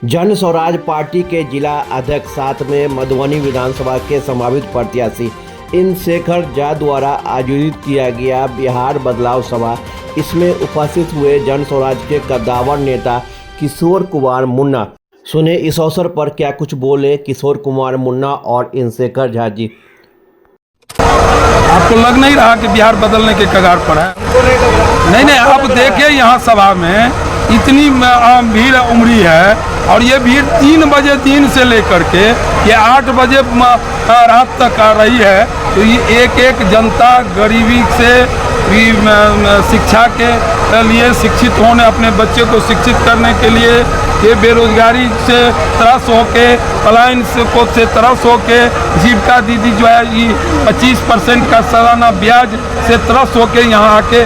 जन स्वराज पार्टी के जिला अध्यक्ष साथ में मधुबनी विधानसभा के संभावित प्रत्याशी इंद्रशेखर झा द्वारा आयोजित किया गया बिहार बदलाव सभा। इसमें उपस्थित हुए जन स्वराज के कद्दावर नेता किशोर कुमार मुन्ना। सुने इस अवसर पर क्या कुछ बोले किशोर कुमार मुन्ना और इंद्रशेखर झा जी। आपको लग नहीं रहा कि बिहार बदलने के कगार पर है? नहीं, आप देखिए यहाँ सभा में इतनी भीड़ उमड़ी है और ये भीड़ 3 बजे दिन से लेकर के ये 8 बजे रात तक आ रही है। तो ये एक जनता गरीबी से भी शिक्षा के लिए शिक्षित होने, अपने बच्चे को शिक्षित करने के लिए, ये बेरोजगारी से त्रस्त होके, पलायन से त्रस्त होके, जीविका दीदी जो है ये 25% का सालाना ब्याज से त्रस्त होके यहाँ आके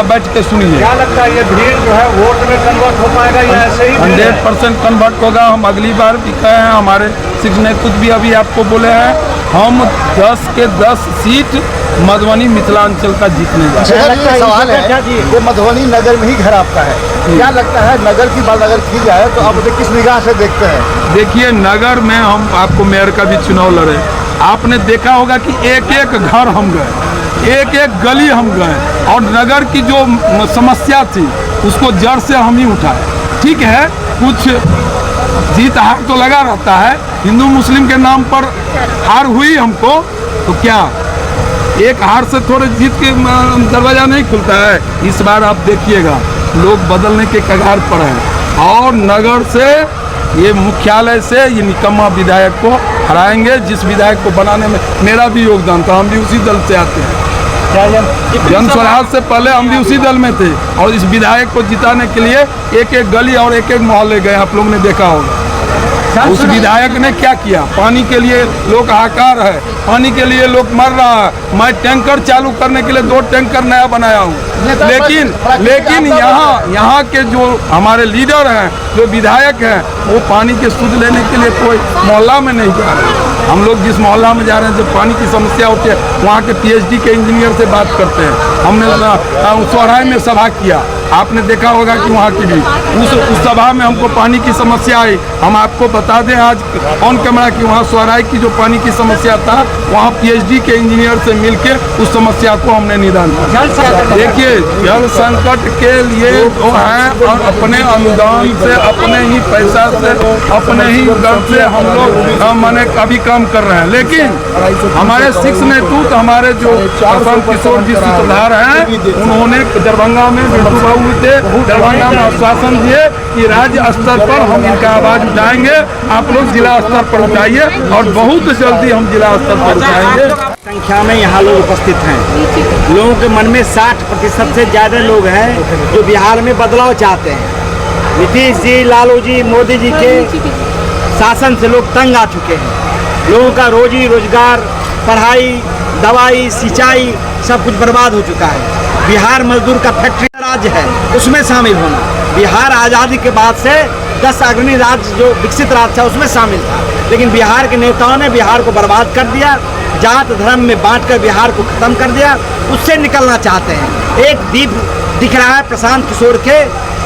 बैठ के सुनिए। क्या लगता है ये भीड़ जो है वोट में कन्वर्ट हो पाएगा या ऐसे ही? 100% कन्वर्ट होगा। हम अगली बार भी कहे हैं, हमारे शीर्ष नेतृत्व भी अभी आपको बोले हैं, हम 10 के 10 सीट मधुबनी मिथिलांचल का जीतने जा रहे हैं। सवाल है वो मधुबनी नगर में ही घर आपका है, क्या लगता है नगर की बात अगर की जाए तो आप उसे किस निगाह से देखते हैं? देखिए, नगर में हम आपको मेयर का भी चुनाव लड़े, आपने देखा होगा कि एक एक घर हम गए, एक एक गली हम गए और नगर की जो समस्या थी उसको जड़ से हम ही उठाए। ठीक है, कुछ जीत हार तो लगा रहता है, हिंदू मुस्लिम के नाम पर हार हुई हमको, तो क्या एक हार से थोड़े जीत के दरवाजा नहीं खुलता है। इस बार आप देखिएगा लोग बदलने के कगार पर हैं और नगर से ये मुख्यालय से ये निकम्मा विधायक को हराएंगे, जिस विधायक को बनाने में मेरा भी योगदान था। हम भी उसी दल से आते हैं, जन स्वराज से पहले हम भी उसी दल में थे और इस विधायक को जिताने के लिए एक एक गली और एक एक मोहल्ले गए। आप लोगों ने देखा होगा उस विधायक ने क्या किया। पानी के लिए लोग हाहाकार है, पानी के लिए लोग मर रहा है। मैं टैंकर चालू करने के लिए 2 टैंकर नया बनाया हूँ, लेकिन यहाँ के जो हमारे लीडर हैं, जो विधायक हैं, वो पानी के शुद्ध लेने के लिए कोई मोहल्ला में नहीं जा रहे हैं। हम लोग जिस मोहल्ला में जा रहे हैं, जब पानी की समस्या होती है, वहाँ के PhD के इंजीनियर से बात करते हैं। हमने सोहराय में सभा किया, आपने देखा होगा कि वहाँ की भी उस सभा में हमको पानी की समस्या आई। हम आपको बता दें आज ऑन कैमरा कि वहाँ सोहराय की जो पानी की समस्या था, वहाँ PhD के इंजीनियर से मिलके उस समस्या को हमने निदान किया। देखिए, जल संकट के लिए जो है और अपने अनुदान से, अपने ही पैसा से, अपने ही दर से हम लोग माने अभी काम कर रहे हैं। लेकिन हमारे शीर्ष नेतृत्व, हमारे जो किशोर जी सूत्रधार हैं, उन्होंने दरभंगा में दरभंगा में आश्वासन दिए कि राज्य स्तर पर हम इनका आवाज उठाएंगे। आप लोग जिला स्तर पर उठाइए और बहुत जल्दी हम जिला स्तर पर उठाएंगे। संख्या में यहाँ लोग उपस्थित हैं। लोगों के मन में 60% से ज़्यादा लोग हैं जो बिहार में बदलाव चाहते हैं। नीतीश जी, लालू जी, मोदी जी के शासन से लोग तंग आ चुके हैं। लोगों का रोजी रोजगार, पढ़ाई, दवाई, सिंचाई सब कुछ बर्बाद हो चुका है। बिहार मजदूर का फैक्ट्री राज्य है, उसमें शामिल होना। बिहार आज़ादी के बाद से 10 अग्रणी राज्य जो विकसित राज्य था उसमें शामिल था, लेकिन बिहार के नेताओं ने बिहार को बर्बाद कर दिया, जात धर्म में बांटकर बिहार को खत्म कर दिया। उससे निकलना चाहते हैं। एक दीप दिख रहा है प्रशांत किशोर के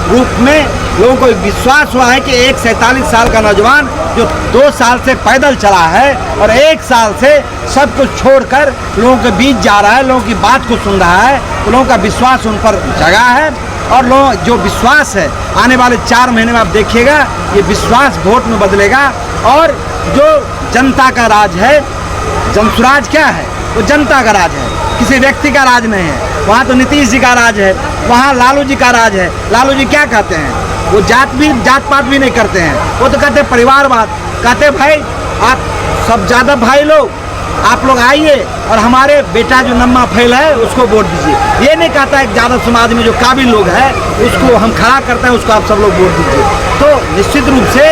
रूप में। लोगों को विश्वास हुआ है कि एक 47 साल का नौजवान जो 2 साल से पैदल चला है और 1 साल से सब कुछ छोड़कर लोगों के बीच जा रहा है, लोगों की बात को सुन रहा है, तो लोगों का विश्वास उन पर जगा है। और लोग जो विश्वास है, आने वाले 4 महीने में आप देखिएगा ये विश्वास वोट में बदलेगा। और जो जनता का राज है, जन स्वराज क्या है, वो जनता का राज है, किसी व्यक्ति का राज नहीं है। वहाँ तो नीतीश जी का राज है, वहाँ लालू जी का राज है। लालू जी क्या कहते हैं, वो जात पात भी नहीं करते हैं, वो तो कहते हैं परिवारवाद। कहते हैं भाई आप सब ज़्यादा भाई लोग, आप लोग आइए और हमारे बेटा जो नम्मा फैल है उसको वोट दीजिए। ये नहीं कहता है ज़्यादा समाज में जो काबिल लोग हैं उसको हम खड़ा करते हैं, उसको आप सब लोग वोट दीजिए। तो निश्चित रूप से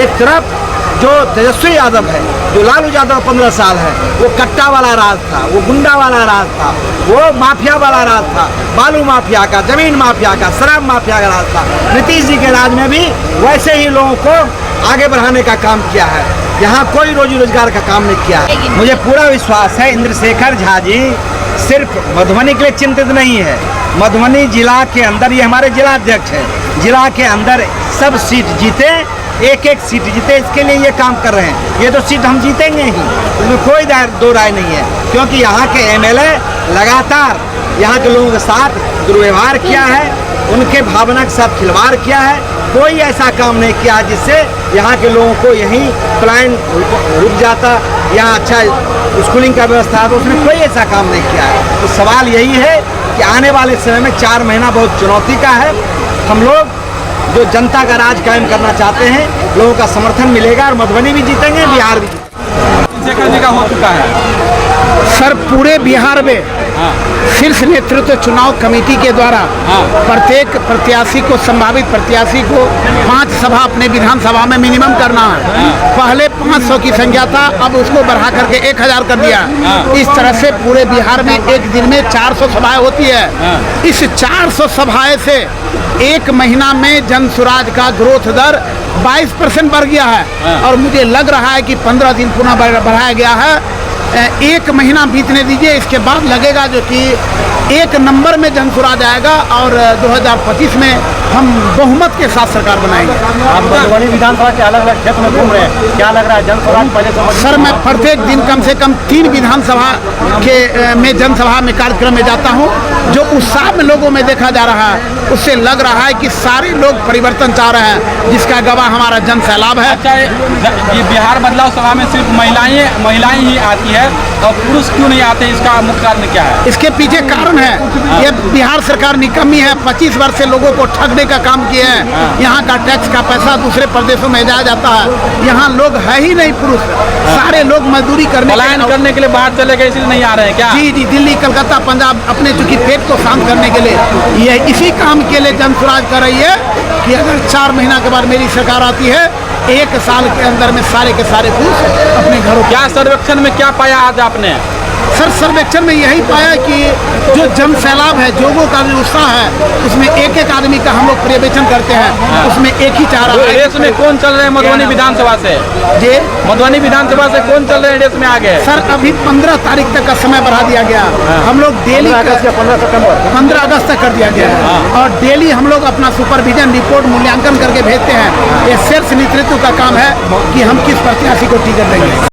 एक तरफ जो तेजस्वी यादव है, जो लालू यादव 15 साल है, वो कट्टा वाला राज था, वो गुंडा वाला राज था, वो माफिया वाला राज था, बालू माफिया का, जमीन माफिया का, शराब माफिया का राज था। नीतीश जी के राज में भी वैसे ही लोगों को आगे बढ़ाने का काम किया है। यहाँ कोई रोजी रोजगार का काम नहीं किया है। मुझे पूरा विश्वास है इंद्रशेखर झा जी सिर्फ मधुबनी के लिए चिंतित नहीं है, मधुबनी जिला के अंदर ये हमारे जिला अध्यक्ष हैं, जिला के अंदर सब सीट जीते, एक एक सीट जीते, इसके लिए ये काम कर रहे हैं। ये तो सीट हम जीतेंगे ही, इसमें कोई दो राय नहीं है, क्योंकि यहाँ के एमएलए लगातार यहाँ के लोगों के साथ दुर्व्यवहार किया है, उनके भावना के साथ खिलवाड़ किया है। कोई ऐसा काम नहीं किया जिससे यहाँ के लोगों को यहीं प्लान रुक जाता, यहाँ अच्छा स्कूलिंग का व्यवस्था है, तो उसने कोई ऐसा काम नहीं किया है। तो सवाल यही है कि आने वाले समय में 4 महीना बहुत चुनौती का है। हम लोग जो जनता का राज कायम करना चाहते हैं, लोगों का समर्थन मिलेगा और मधुबनी भी जीतेंगे, बिहार भी जीतेंगे। शेखर जी का हो चुका है सर, पूरे बिहार में शीर्ष नेतृत्व चुनाव कमेटी के द्वारा प्रत्येक प्रत्याशी को, संभावित प्रत्याशी को 5 सभा अपने विधानसभा में मिनिमम करना है। पहले 500 की संख्या था, अब उसको बढ़ा करके 1000 कर दिया। इस तरह से पूरे बिहार में एक दिन में 400 सभाएं होती है। इस 400 सभाएं से एक महीना में जन सुराज का ग्रोथ दर 22% बढ़ गया है, और मुझे लग रहा है कि 15 दिन पुनः बढ़ाया गया है। एक महीना बीतने दीजिए, इसके बाद लगेगा जो कि 1 नंबर में जनसुराज आएगा और 2025 में हम बहुमत के साथ सरकार बनाएंगे। आप मधुबनी विधानसभा के अलग अलग क्षेत्र में घूम रहे हैं, क्या लग रहा है जनसुराज पहले से? सर, मैं प्रत्येक दिन कम से कम 3 विधानसभा के में जनसभा में कार्यक्रम में जाता हूं। जो उत्साह में लोगों में देखा जा रहा है, उससे लग रहा है कि सारे लोग परिवर्तन चाह रहे हैं, जिसका गवाह हमारा जन सैलाब है। अच्छा, ये बिहार बदलाव सभा में सिर्फ महिलाएं ही आती है और पुरुष क्यों नहीं आते, इसका मुख्य कारण क्या है? इसके पीछे कारण है, ये बिहार सरकार निकम्मी है। 25 वर्ष से लोगों को ठगने का काम किया है। यहाँ का टैक्स का पैसा दूसरे प्रदेशों में जाया जाता है। यहाँ लोग है ही नहीं पुरुष, सारे लोग मजदूरी पलायन करने के लिए बाहर चले गए, इसलिए नहीं आ रहे हैं क्या? जी, दिल्ली, कलकत्ता, पंजाब अपने चूंकि पेट को शांत करने के लिए, ये इसी काम के लिए जन सुराज कर रही है कि अगर 4 महीना के बाद मेरी सरकार आती है, 1 साल के अंदर में सारे के सारे पुरुष अपने घरों। क्या सर्वेक्षण में क्या पाया आज आपने? सर, सर्वेक्षण में यही पाया कि जो जन सैलाब है, लोगों का जो उत्साह है, उसमें एक एक आदमी का हम लोग पर्यवेक्षण करते हैं, उसमें एक ही चाह रहा है। रेस में कौन चल रहे हैं मधुबनी विधानसभा से? जी, मधुबनी विधानसभा से कौन चल रहे हैं रेस में आगे? सर, अभी 15 तारीख तक का समय बढ़ा दिया गया। हम लोग डेली 15 अगस्त तक कर दिया गया है, और डेली हम लोग अपना सुपरविजन रिपोर्ट मूल्यांकन करके भेजते हैं। ये शीर्ष नेतृत्व का काम है कि हम किस प्रत्याशी को टिकट देंगे।